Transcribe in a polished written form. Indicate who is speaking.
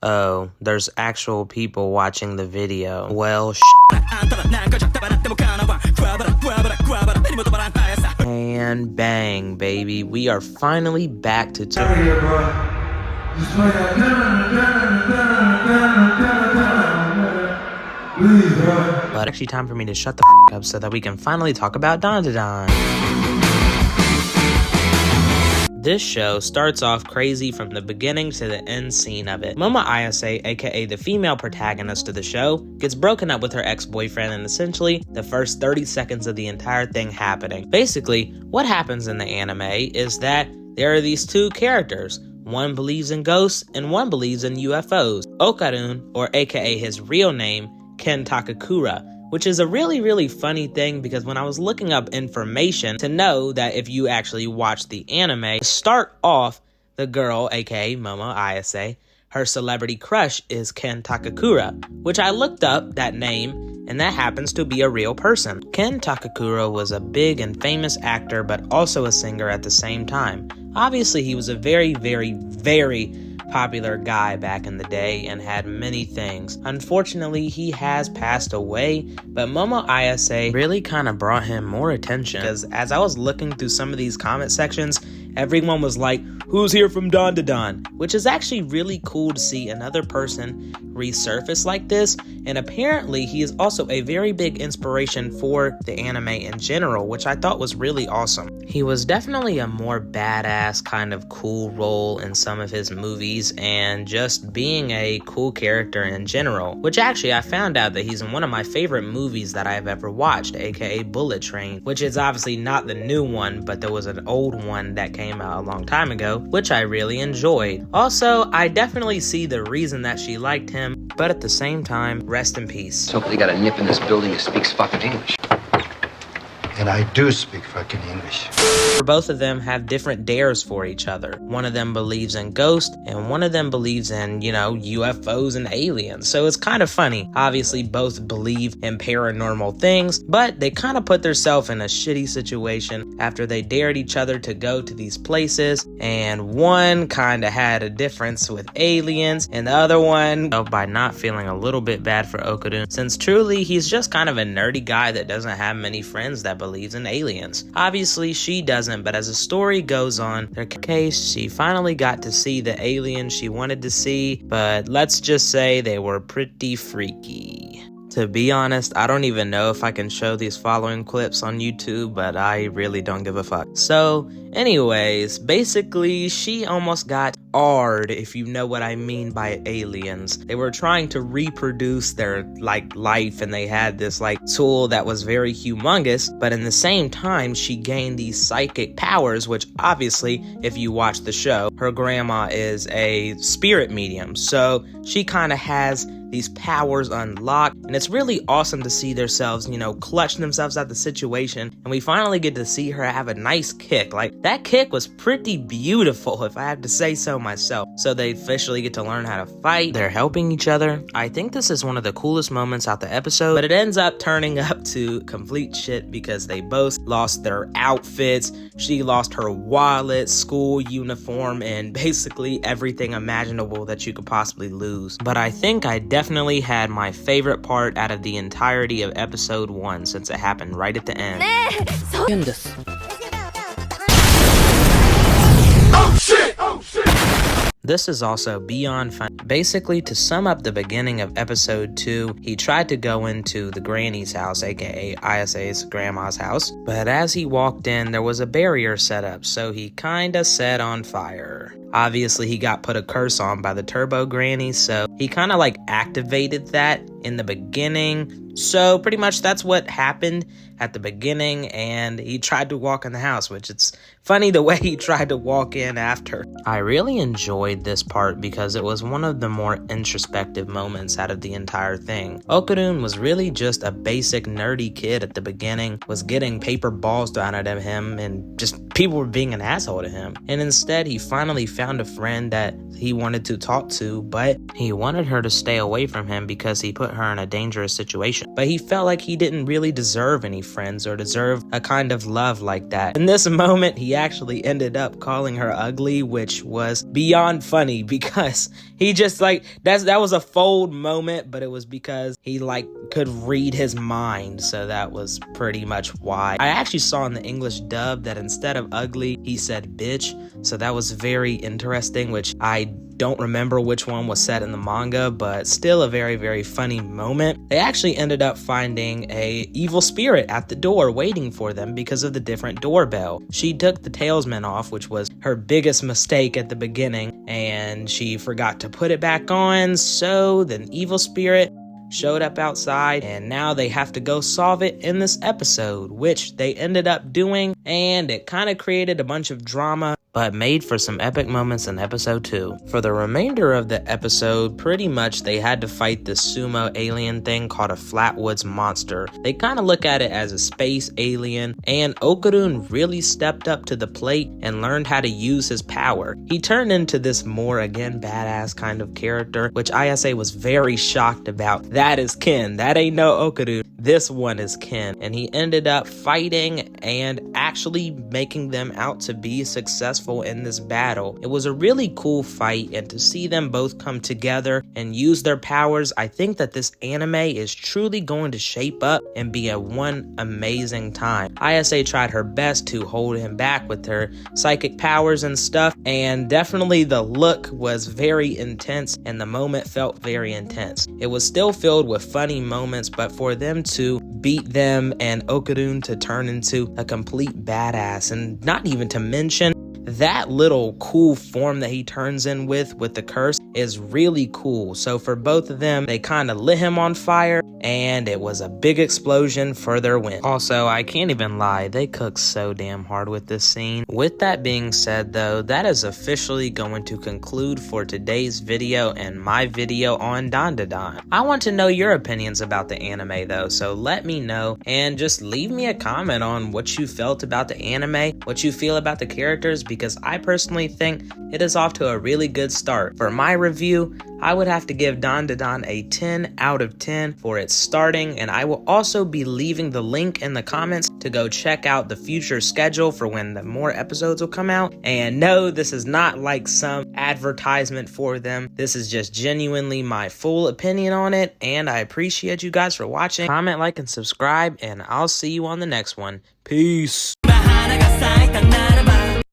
Speaker 1: Oh, there's actual people watching the video. Well, and bang, baby, we are finally back to But actually time for me to shut the up so that we can finally talk about Dandadan. This show starts off crazy from the beginning to the end scene of it. Momo Ayase, aka the female protagonist of the show, gets broken up with her ex-boyfriend in essentially the first 30 seconds of the entire thing happening. Basically, what happens in the anime is that there are these two characters. One believes in ghosts and one believes in UFOs. Okarun, or aka his real name, Ken Takakura, which is a really funny thing because when I was looking up information to know that if you actually watch the anime, to start off, the girl, aka Momo Ayase, her celebrity crush is Ken Takakura, which I looked up that name, and that happens to be a real person. Ken Takakura was a big and famous actor, but also a singer at the same time. Obviously, he was a very popular guy back in the day and had many things. Unfortunately, he has passed away, but Momo Ayase really kind of brought him more attention because as I was looking through some of these comment sections, everyone was like, "Who's here from Dandadan?" Which is actually really cool to see another person resurface like this, and apparently he is also a very big inspiration for the anime in general, which I thought was really awesome. He was definitely a more badass kind of cool role in some of his movies and just being a cool character in general, which actually I found out that he's in one of my favorite movies that I've ever watched, aka Bullet Train, which is obviously not the new one, but there was an old one that came out a long time ago, which I really enjoyed. Also, I definitely see the reason that she liked him, but at the same time, rest in peace.
Speaker 2: Hopefully got a nip in this building who speaks fucking English.
Speaker 3: And I do speak fucking English.
Speaker 1: Both of them have different dares for each other. One of them believes in ghosts, and one of them believes in, UFOs and aliens. So it's kind of funny. Obviously, both believe in paranormal things, but they kind of put themselves in a shitty situation after they dared each other to go to these places, and one kind of had a difference with aliens, and the other one, by not feeling a little bit bad for Okarun, since truly he's just kind of a nerdy guy that doesn't have many friends that believes in aliens. Obviously, she doesn't, but as the story goes on, their case, she finally got to see the aliens she wanted to see, but let's just say they were pretty freaky. To be honest, I don't even know if I can show these following clips on YouTube, but I really don't give a fuck. So, anyways, basically, she almost got R'd, if you know what I mean by aliens. They were trying to reproduce their, life, and they had this, tool that was very humongous, but in the same time, she gained these psychic powers, which obviously, if you watch the show, her grandma is a spirit medium, so she kind of has these powers unlocked, and it's really awesome to see themselves, clutch themselves out the situation, and we finally get to see her have a nice kick. That kick was pretty beautiful, if I have to say so myself. So they officially get to learn how to fight. They're helping each other. I think this is one of the coolest moments out the episode, but it ends up turning up to complete shit because they both lost their outfits. She lost her wallet, school uniform, and basically everything imaginable that you could possibly lose. But I think I definitely had my favorite part out of the entirety of episode 1 since it happened right at the end. Oh shit! This is also beyond fun. Basically, to sum up the beginning of episode 2, he tried to go into the granny's house, aka Ayase's grandma's house, but as he walked in, there was a barrier set up, so he kinda set on fire. Obviously, he got put a curse on by the Turbo Granny, so he kind of activated that in the beginning. So pretty much that's what happened at the beginning, and he tried to walk in the house, which it's funny the way he tried to walk in after. I really enjoyed this part because it was one of the more introspective moments out of the entire thing. Okarun was really just a basic nerdy kid at the beginning, was getting paper balls thrown at him, and just people were being an asshole to him. And instead, he finally found a friend that he wanted to talk to, but he wanted her to stay away from him because he put her in a dangerous situation. but he felt like he didn't really deserve any friends or deserve a kind of love like that. In this moment, he actually ended up calling her ugly, which was beyond funny because he just like, that was a fold moment, but it was because he like could read his mind. So that was pretty much why. I actually saw in the English dub that instead of ugly, he said bitch. So that was very interesting, which I don't remember which one was said in the manga, but still a very, very funny moment. They actually ended up finding a evil spirit at the door waiting for them because of the different doorbell. She took the talesman off, which was her biggest mistake at the beginning, and she forgot to put it back on. So the evil spirit showed up outside, and now they have to go solve it in this episode, which they ended up doing, and it kind of created a bunch of drama, but made for some epic moments in episode 2. For the remainder of the episode, pretty much they had to fight this sumo alien thing called a Flatwoods monster. They kind of look at it as a space alien, and Okarun really stepped up to the plate and learned how to use his power. He turned into this more, again, badass kind of character, which ISA was very shocked about. That is Ken. That ain't no Okarun. This one is Ken. And he ended up fighting and actually making them out to be successful in this battle. It was a really cool fight, and to see them both come together and use their powers, I think that this anime is truly going to shape up and be a one amazing time. ISA tried her best to hold him back with her psychic powers and stuff, and definitely the look was very intense and the moment felt very intense. It was still filled with funny moments, but for them to beat them and Okarun to turn into a complete badass, and not even to mention that little cool form that he turns in with the curse is really cool. So for both of them, they kind of lit him on fire, and it was a big explosion for their win. Also, I can't even lie, they cooked so damn hard with this scene. With that being said though, that is officially going to conclude for today's video and my video on Dandadan. I want to know your opinions about the anime though, so let me know and just leave me a comment on what you felt about the anime, what you feel about the characters, because I personally think it is off to a really good start. For my review, I would have to give Dandadan a 10 out of 10 for its starting, and I will also be leaving the link in the comments to go check out the future schedule for when the more episodes will come out. And no, this is not like some advertisement for them. This is just genuinely my full opinion on it, and I appreciate you guys for watching. Comment, like, and subscribe, and I'll see you on the next one. Peace.